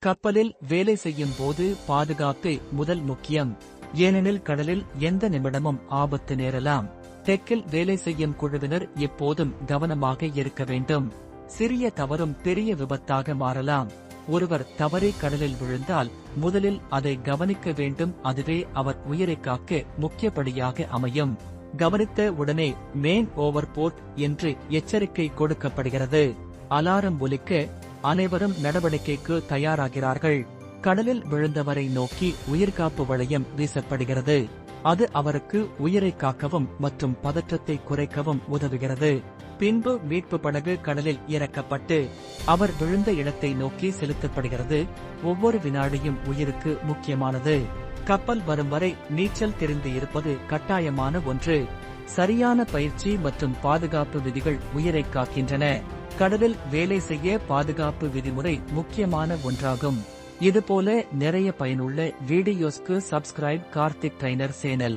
கப்பலில் வேலை செய்யும் போது பாதுகாப்பு முதல் முக்கியம். ஏனெனில் கடலில் எந்த நிமிடமும் ஆபத்து நேரலாம். டெக்கில் வேலை செய்யும் குழுவினர் எப்போதும் கவனமாக இருக்க வேண்டும். சிறிய தவறும் பெரிய விபத்தாக மாறலாம். ஒருவர் தவறி கடலில் விழுந்தால் முதலில் அதை கவனிக்க வேண்டும். அதுவே அவர் உயிரை காக்க முக்கியப்படியாக அமையும். கவனித்த உடனே மேன் ஓவர்போர்ட் என்று எச்சரிக்கை கொடுக்கப்படுகிறது. அலாரம் ஒலிக்க அனைவரும் நடவடிக்கைக்கு தயாராகிறார்கள். கடலில் விழுந்தவரை நோக்கி உயிர்காப்பு வளையம் வீசப்படுகிறது. அது அவருக்கு உயிரை காக்கவும் மற்றும் பதற்றத்தை குறைக்கவும் உதவுகிறது. பின்பு மீட்பு படகு கடலில் இறக்கப்பட்டு அவர் விழுந்த இடத்தை நோக்கி செலுத்தப்படுகிறது. ஒவ்வொரு வினாடியும் உயிருக்கு முக்கியமானது. கப்பல் வரும் வரை நீச்சல் தெரிந்து இருப்பது கட்டாயமான ஒன்று. சரியான பயிற்சி மற்றும் பாதுகாப்பு விதிகள் உயிரை காக்கின்றன. கடலில் வேலை செய்ய பாதுகாப்பு விதிமுறை முக்கியமான ஒன்றாகும். இதுபோல நிறைய பயனுள்ள வீடியோஸ்க்கு சப்ஸ்கிரைப் கார்த்திக் ட்ரைனர் சேனல்.